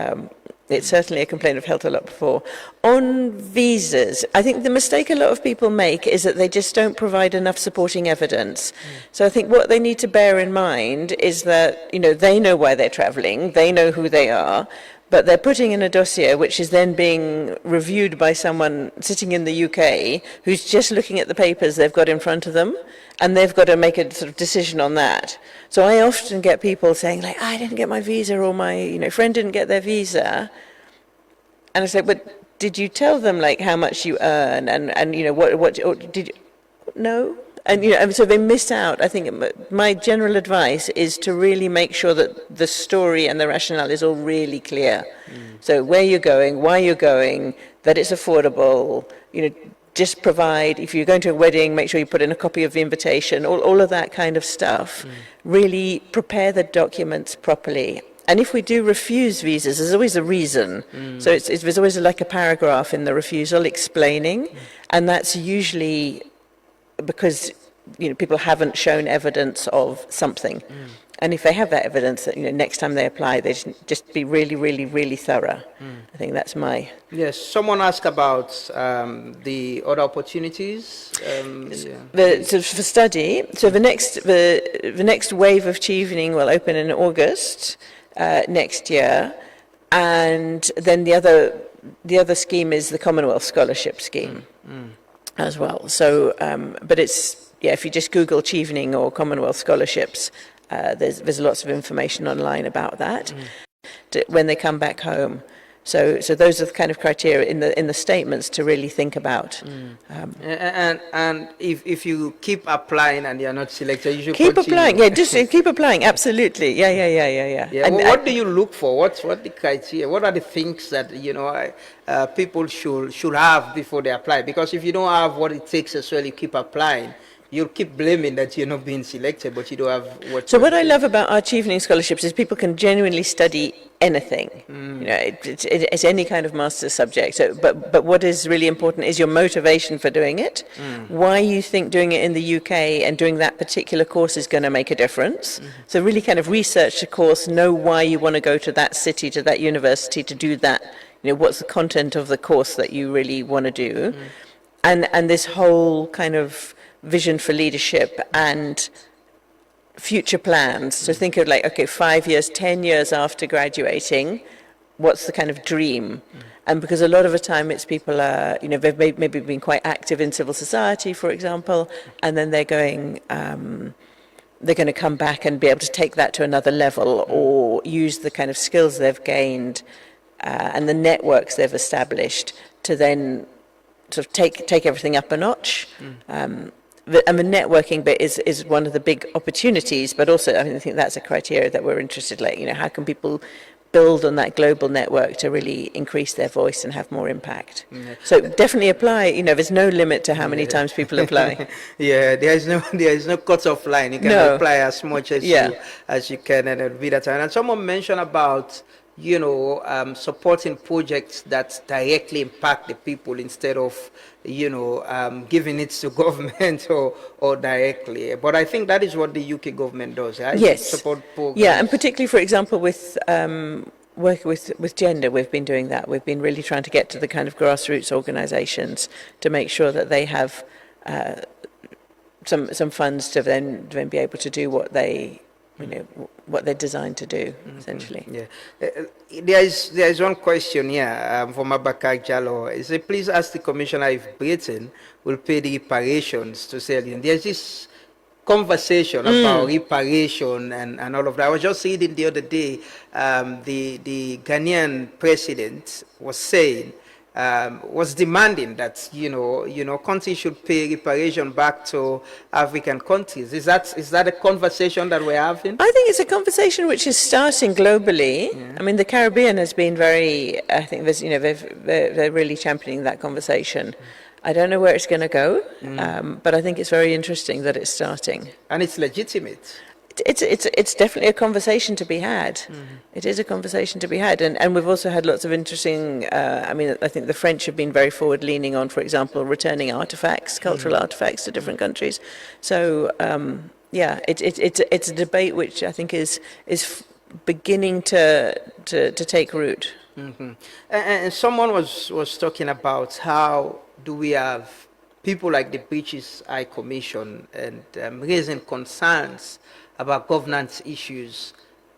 Speaker 2: it's certainly a complaint I've held a lot before. On visas, I think the mistake a lot of people make is that they just don't provide enough supporting evidence. So I think what they need to bear in mind is that they know why they're travelling, they know who they are. But they're putting in a dossier which is then being reviewed by someone sitting in the UK who's just looking at the papers they've got in front of them, and they've got to make a sort of decision on that. So I often get people saying, like, I didn't get my visa, or my friend didn't get their visa. And I say, but did you tell them, like, how much you earn? And what or did you? No. And so they miss out. I think my general advice is to really make sure that the story and the rationale is all really clear. So where you're going, why you're going, that it's affordable. Just provide, if you're going to a wedding, make sure you put in a copy of the invitation. All of that kind of stuff. Really prepare the documents properly. And if we do refuse visas, there's always a reason. So there's always like a paragraph in the refusal explaining, and that's usually because people haven't shown evidence of something, and if they have that evidence, that next time they apply, they just be really, really, really thorough. I think that's my.
Speaker 1: Yes. Someone asked about the other opportunities.
Speaker 2: So for study. So the next wave of Chevening will open in August next year, and then the other scheme is the Commonwealth Scholarship Scheme. As well. So, but if you just Google Chevening or Commonwealth Scholarships, there's lots of information online about that when they come back home. So those are the kind of criteria in the statements to really think about.
Speaker 1: And if you keep applying and you're not selected, you should
Speaker 2: keep
Speaker 1: continue.
Speaker 2: applying. Yeah, just keep applying. Absolutely. Yeah.
Speaker 1: And what do you look for? What the criteria? What are the things that people should have before they apply? Because if you don't have what it takes as well, you keep applying. You'll keep blaming that you're not being selected, but you don't have what.
Speaker 2: So what I love about our Chevening scholarships is people can genuinely study anything. It's any kind of master's subject. So, but what is really important is your motivation for doing it. Why you think doing it in the UK and doing that particular course is going to make a difference. So really kind of research the course, know why you want to go to that city, to that university to do that. What's the content of the course that you really want to do, and this whole kind of vision for leadership and future plans. So think of 5 years, 10 years after graduating, what's the kind of dream? And because a lot of the time it's people are, they've maybe been quite active in civil society, for example, and then they're going to come back and be able to take that to another level, or use the kind of skills they've gained and the networks they've established to then sort of take everything up a notch. And the networking bit is one of the big opportunities, but also I think that's a criteria that we're interested in. How can people build on that global network to really increase their voice and have more impact? So definitely apply. There's no limit to how many times people apply.
Speaker 1: There is no cut-off line. You can apply as much as you can, and it'll be that time. And someone mentioned about supporting projects that directly impact the people instead of, giving it to government or directly. But I think that is what the UK government does, right?
Speaker 2: Yes.
Speaker 1: Support programs.
Speaker 2: Yeah, and particularly, for example, with work with gender, we've been doing that. We've been really trying to get to the kind of grassroots organisations to make sure that they have some funds to then be able to do what they what they're designed to do, essentially.
Speaker 1: There is one question here from Abakar Jallo. It says, please ask the Commissioner if Britain will pay the reparations to Sierra Leone. There's this conversation about reparation and all of that. I was just reading the other day, the Ghanaian president was saying was demanding that countries should pay reparation back to African countries. Is that a conversation that we're having?
Speaker 2: I think it's a conversation which is starting globally. Yeah. I mean, the Caribbean has been very. I think there's, they're really championing that conversation. I don't know where it's going to go, but I think it's very interesting that it's starting.
Speaker 1: And it's legitimate.
Speaker 2: It's definitely a conversation to be had. It is a conversation to be had, and we've also had lots of interesting. I think the French have been very forward-leaning on, for example, returning artifacts, cultural artifacts to different countries. So it's a debate which I think is beginning to take root.
Speaker 1: And someone was talking about how do we have people like the British High Commission and raising concerns about governance issues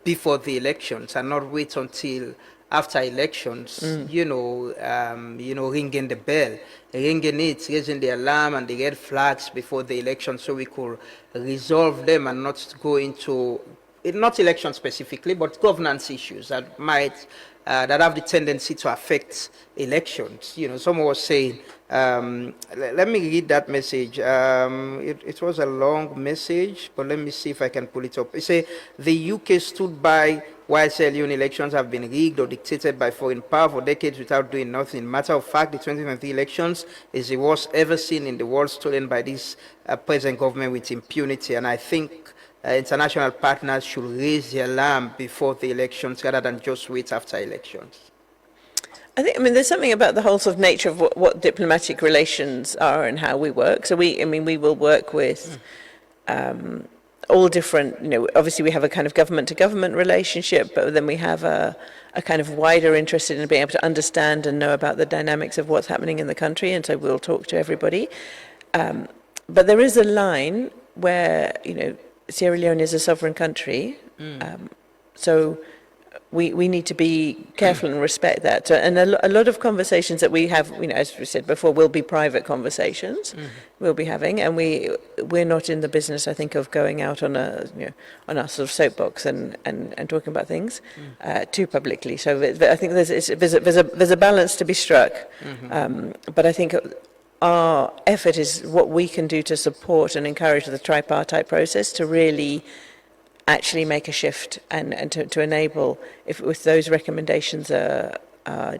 Speaker 1: before the elections and not wait until after elections, ringing the bell, raising the alarm and the red flags before the election so we could resolve them and not go into, not election specifically, but governance issues that might, that have the tendency to affect elections. Someone was saying, let me read that message. It was a long message, but let me see if I can pull it up. It says, the UK stood by while Sierra Leone elections have been rigged or dictated by foreign power for decades without doing nothing. Matter of fact, the 2023 elections is the worst ever seen in the world, stolen by this present government with impunity. And I think international partners should raise the alarm before the elections rather than just wait after elections.
Speaker 2: I think, there's something about the whole sort of nature of what diplomatic relations are and how we work. So we will work with all different, obviously we have a kind of government-to-government relationship, but then we have a kind of wider interest in being able to understand and know about the dynamics of what's happening in the country, and so we'll talk to everybody. But there is a line where, Sierra Leone is a sovereign country, so we need to be careful and respect that. And a lot of conversations that we have, as we said before, will be private conversations we'll be having, and we're not in the business, I think, of going out on our sort of soapbox and talking about things too publicly. So I think there's a balance to be struck, but I think our effort is what we can do to support and encourage the tripartite process to really actually make a shift and to enable, if those recommendations are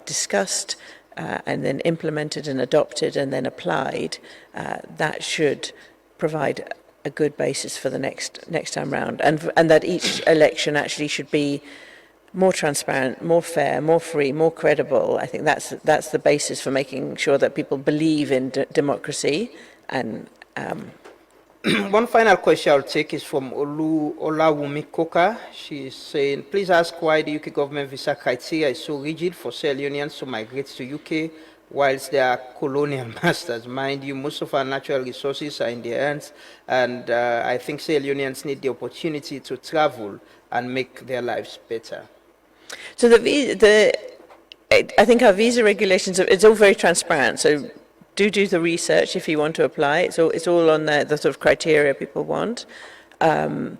Speaker 2: discussed and then implemented and adopted and then applied, that should provide a good basis for the next time round, and that each election actually should be more transparent, more fair, more free, more credible. I think that's the basis for making sure that people believe in democracy. And
Speaker 1: one final question I'll take is from Olawumi Koka. She's saying, please ask why the UK government visa criteria is so rigid for Sierra Leoneans to migrate to UK whilst they are colonial masters. Mind you, most of our natural resources are in their hands, and I think Sierra Leoneans need the opportunity to travel and make their lives better.
Speaker 2: So I think our visa regulations, it's all very transparent. So do the research if you want to apply. It's all on the sort of criteria people want. I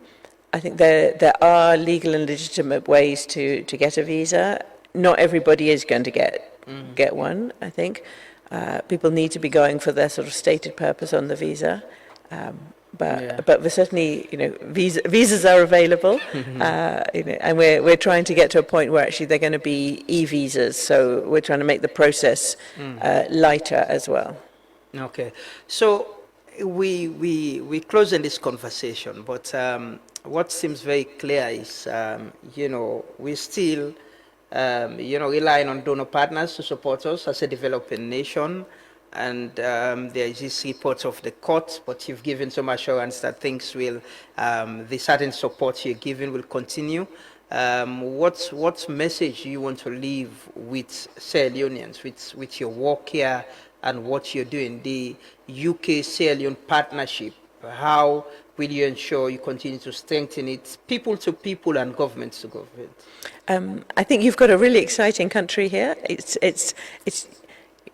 Speaker 2: think there are legal and legitimate ways to get a visa. Not everybody is going to get one, I think. People need to be going for their sort of stated purpose on the visa. But certainly, visas are available, and we're trying to get to a point where actually they're going to be e-visas. So we're trying to make the process lighter as well.
Speaker 1: Okay, so we close in this conversation, but what seems very clear is, we still, relying on donor partners to support us as a developing nation. And there is this report of the court, but you've given some assurance that things will, the certain support you're giving will continue. What message do you want to leave with Sierra Leoneans, with your work here and what you're doing, the UK-Sierra Leone partnership? How will you ensure you continue to strengthen it, people to people and government to government?
Speaker 2: I think you've got a really exciting country here.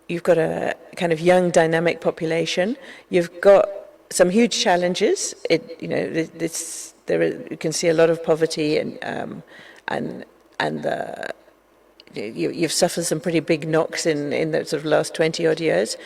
Speaker 2: You've got a kind of young, dynamic population. You've got some huge challenges. You can see a lot of poverty and you've suffered some pretty big knocks in the sort of last 20-odd years,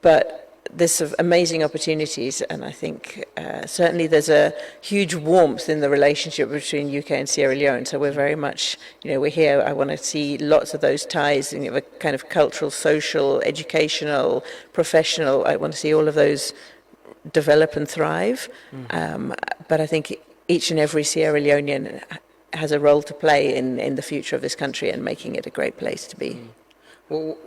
Speaker 2: but there's some amazing opportunities, and I think certainly there's a huge warmth in the relationship between UK and Sierra Leone. So we're very much, we're here. I want to see lots of those ties, a kind of cultural, social, educational, professional. I want to see all of those develop and thrive. But I think each and every Sierra Leonean has a role to play in the future of this country and making it a great place to be.
Speaker 1: Well,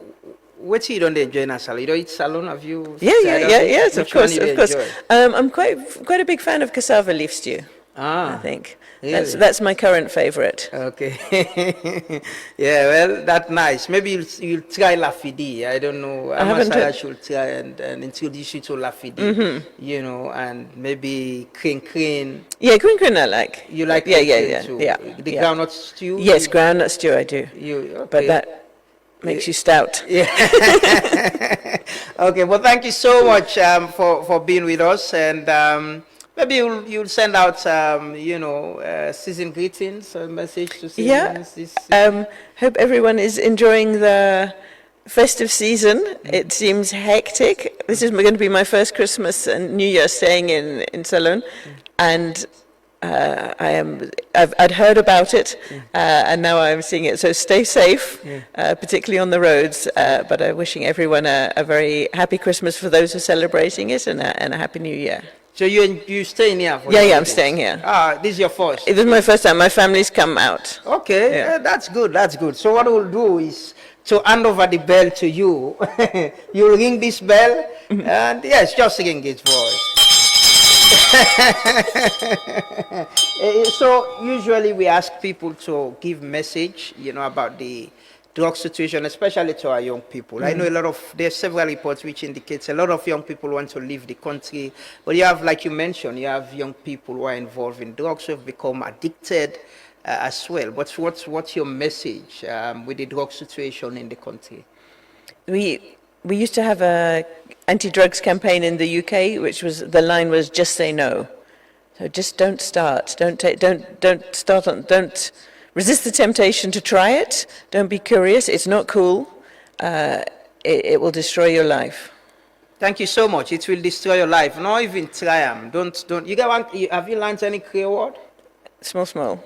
Speaker 1: what you don't enjoy in a salon? You don't eat salon? Have you?
Speaker 2: Yes, of
Speaker 1: Which one
Speaker 2: course,
Speaker 1: you
Speaker 2: of course.
Speaker 1: enjoy?
Speaker 2: I'm quite a big fan of cassava leaf stew. I think
Speaker 1: really?
Speaker 2: that's my current favorite.
Speaker 1: Okay. Yeah, well, that's nice. Maybe you'll try lafidi. I don't know. I should try and introduce you to lafidi. And maybe cream.
Speaker 2: Yeah, green I like.
Speaker 1: You like
Speaker 2: yeah,
Speaker 1: too?
Speaker 2: yeah.
Speaker 1: The groundnut stew.
Speaker 2: Yes, groundnut stew I do.
Speaker 1: Okay.
Speaker 2: But that makes you stout.
Speaker 1: Yeah. Okay. Well, thank you so much for being with us, and maybe you'll send out season greetings, a message to citizens.
Speaker 2: Hope everyone is enjoying the festive season. It seems hectic. This is going to be my first Christmas and New Year staying in Salon, and I'd heard about it, and now I'm seeing it. So stay safe, particularly on the roads. But I'm wishing everyone a very happy Christmas for those who are celebrating it, and a happy New Year.
Speaker 1: So you staying here?
Speaker 2: I'm staying here.
Speaker 1: This is your first?
Speaker 2: It was my first time. My family's come out.
Speaker 1: Okay, that's good, that's good. So what we'll do is to hand over the bell to you. You'll ring this bell, and yes, just ring it for us. So usually we ask people to give message, about the drug situation, especially to our young people. I know there's several reports which indicates a lot of young people want to leave the country, but you have, like you mentioned, you have young people who are involved in drugs who have become addicted as well. What's your message with the drug situation in the country?
Speaker 2: We used to have a anti-drugs campaign in the UK, which was, the line was just say no. So just don't start. Don't resist the temptation to try it. Don't be curious. It's not cool. It will destroy your life.
Speaker 1: Thank you so much. It will destroy your life. Not even try them. Don't. Have you learned any Creole word?
Speaker 2: Small.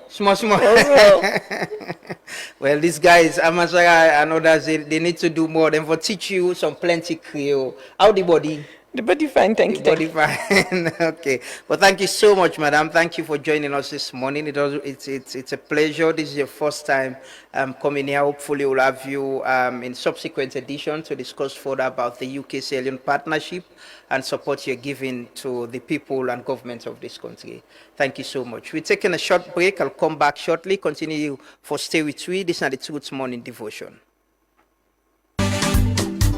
Speaker 1: Well, these guys, Amazara and others, they need to do more than for teach you some plenty Creole. How the body?
Speaker 2: The body fine, thank you.
Speaker 1: Body fine. Okay. Well, thank you so much, madam. Thank you for joining us this morning. It's a pleasure. This is your first time coming here. Hopefully, we'll have you in subsequent editions to discuss further about the UK-Sierra Leone partnership and support you're giving to the people and government of this country. Thank you so much. We're taking a short break. I'll come back shortly. Continue for Stay With We. This is the Truth Morning Devotion.